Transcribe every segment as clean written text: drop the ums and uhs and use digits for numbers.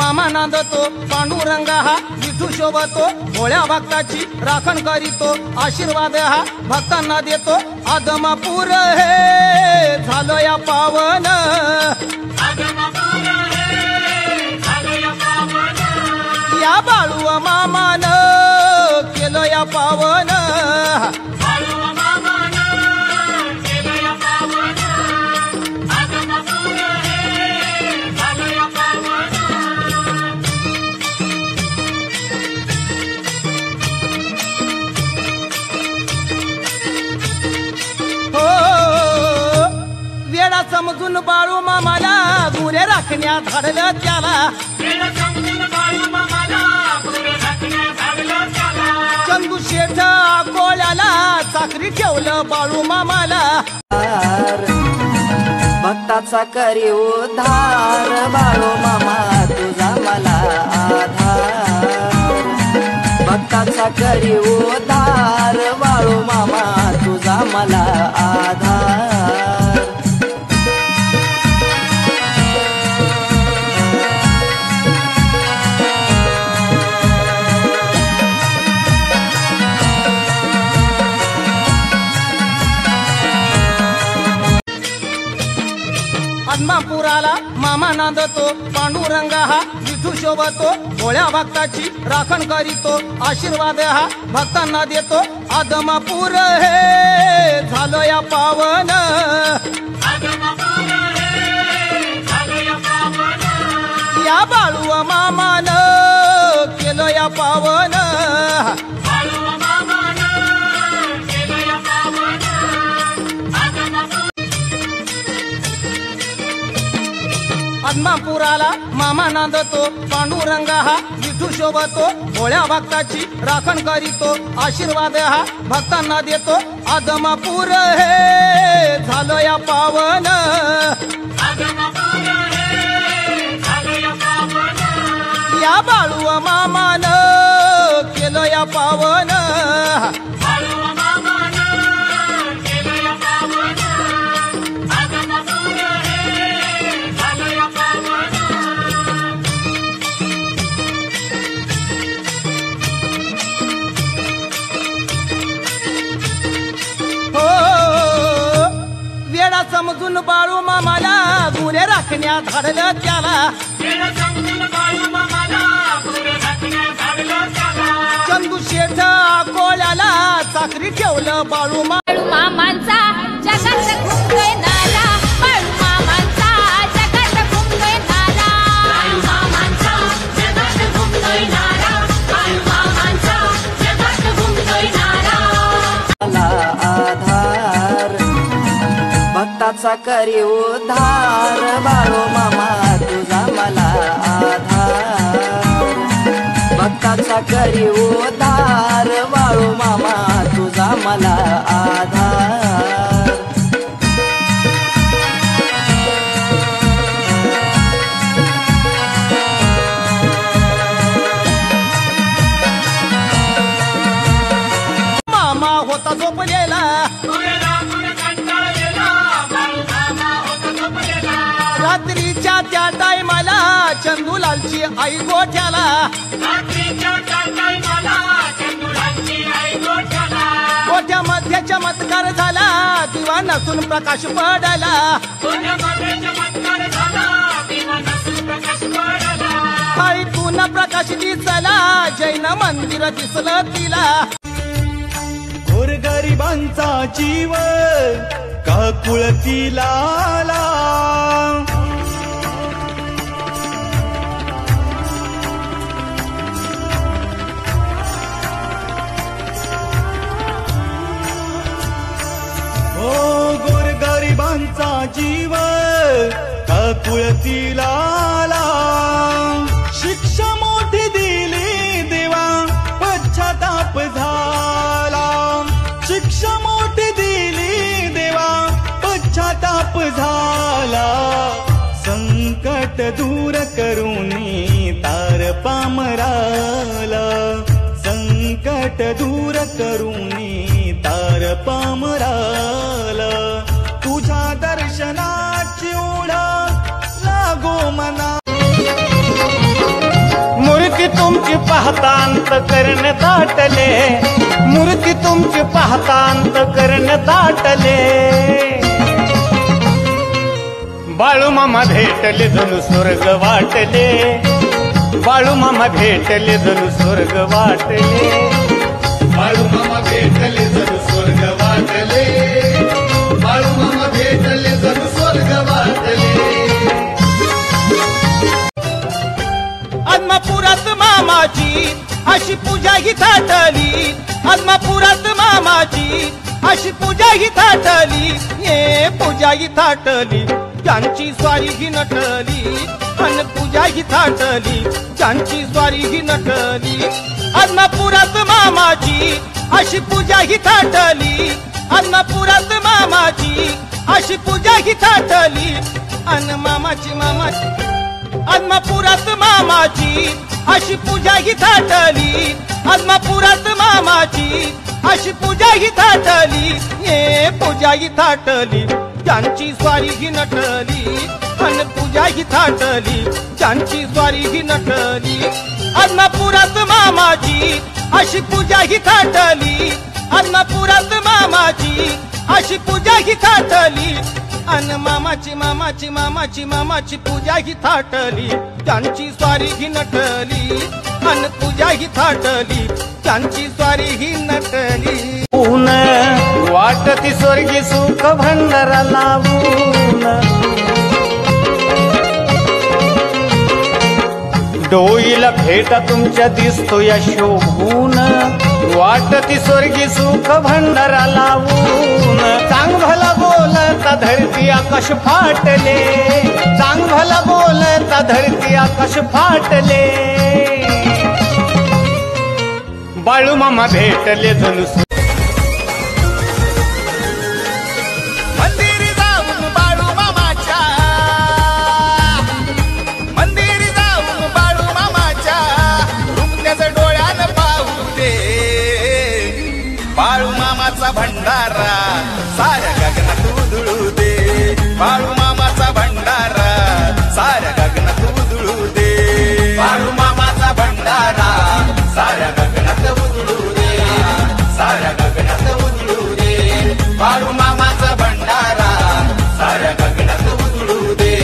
मामा नांदतो पांडुरंग हा विठू शोभतो भोळ्या भक्ताची राखण करीतो आशीर्वाद हा भक्तांना देतो आदमापूर हे झालो या पावन या बाळू मामान केलं या पावन समजून बाळू मामाला गुरे राखण्या धाडलं त्याला चंदू शेठ कोळ्याला चाकरी ठेवलं बाळू मामाला भक्ताचा करी उद्धार बाळू मामा तुझा मला आधार भक्ताचा करी उद्धार बाळू मामा तुझा मला आधार आदमापुराला मामा नांदतो पांडुरंग हा विठू शोभतो भोळ्या भक्ताची राखण करीतो आशीर्वाद हा भक्तांना देतो आदमापूर हे झालो या पावन या बाळू मामान केलं या पावन आदमापुराला मामा नांदतो पांडुरंग हा विठू शोभतो भोळ्या भक्ताची राखण करीतो आशीर्वाद हा भक्तांना देतो आदमापूर हे झालो या पावन या बाळू मामान केलं या पावन समजून बाळू मामाला गुरे राखण्या धाडलं त्याला चंदू शेठ कोळ्याला चाकरी ठेवलं बाळू मामांचा जगात घुमतोय नारा बाळू मामांचा जगात घुमतोय नारा बाळू मामांचा जगात घुमतोय नारा बाळू मामांचा जगात घुमतोय नारा आधार भक्ताचा करी उद्धार बाळू मामा तुझा मला आधार भक्ताचा करी उद्धार बाळू मामा तुझा मला आधार मामा होता झोपलेला रात्रीच्या त्या टायमाला चंदूलालची आई गोठ्याला गोठ्यामध्ये चमत्कार झाला दिवा नसून प्रकाश पडला आईतून प्रकाश दिसला जैन मंदिर दिसलं तिला गोरगरिबांचा जीव काकुळतीला आला गोरगरिबांचा जीव काकुळतीला आला शिक्षा मोठी दिली देवा पश्चाताप झाला शिक्षा मोठी दिली देवा पश्चाताप झाला संकट दूर करूनी तार पामराला संकट दूर करूनी तार पामराला तुझ्या दर्शनाची ओढ लागो मना तुमची पाहतांत कर्ण दाटले, मूर्ती तुमची पाहतांत कर्ण दाटले. बाळूमामा भेटले जणू स्वर्ग वाटले, बाळूमामा भेटले जणू स्वर्ग वाटले. बाळूमामा भेटले जणू स्वर्ग वाटले, बाळूमामा भेटले जणू स्वर्ग वाटले. आदमापुरात मामाची अशी पूजा ही थाटली, आदमापुरात मामाची अशी पूजा ही थाटली. ये पूजा ही थाटली, त्यांची स्वारी ही नटली, अन पूजा ही थाटली, त्यांची स्वारी ही नटली. आदमापुरात मामाची अशी पूजा ही थाटली, आदमापुरात मामाची अशी पूजा ही थाटली. अन मामाची आदमापुरात मामाची अशी पूजा ही थाटली, आदमापुरात मामाची अशी पूजा ही थाटली. ये पूजा ही थाटली, त्यांची स्वारी ही नटली, अन पूजा ही थाटली, त्यांची स्वारी ही नटली. आदमापुरात मामाची अशी पूजा ही थाटली, आदमापुरात मामाची अशी पूजा ही थाटली. अन मामाची पूजा ही थाटली, त्यांची स्वारी ही नटली, अन पूजा ही थाटली, त्यांची स्वारी ही नटली. ऊन वाटती स्वर्गी सुख भंडारा लावून, डोईला भेटा तुमच्या दिसतो या शोभून. वाटती स्वर्गी सुख भंडारा लावून, चांग भला बोलता धरती आकाश फाटले, चांग भला बोलता धरती आकाश फाटले. बाळूमामा भेटले जणू मंदिरी जाऊन बाळूमामाच्या, मंदिरी जाऊन बाळूमामाच्या रुपण्याचं डोळ्यानं पाहू दे. बाळूमामाचा भंडारा साऱ्या गगनात उधळू दे, बाळूमामाचा भंडारा साऱ्या गगनात उधळू दे. बाळूमामाचा भंडारा साऱ्या गगनात उधळू दे, साऱ्या गगनात उधळू दे. बाळूमामाचा भंडारा साऱ्या गगनात उधळू दे.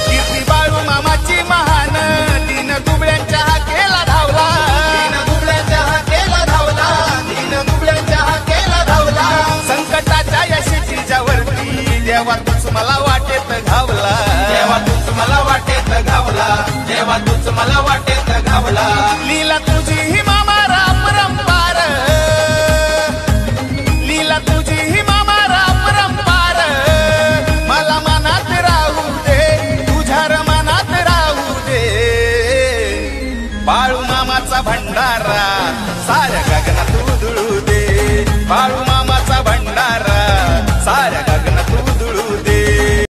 कीर्ती बाळूमामाची महान, तीन दुबळ्यांच्या हाकेला धावला, तीन दुबळ्यांच्या हाकेला धावला, तीन दुबळ्यांच्या हाकेला धावला. संकटाच्या या शिटीच्या वरती देवा तूच मला वाटेत घावला, देवा तूच मला वाटेत घावला, देवा तूच मला वाटेत घावला. लीला तुझी ही मामा परंपार, लीला तुझी ही मामा परंपार. मला मनात राहू दे, तुझ्या मनात राहू दे. बाळूमामाचा भंडारा साऱ्या गगनात उधळू दे, बाळू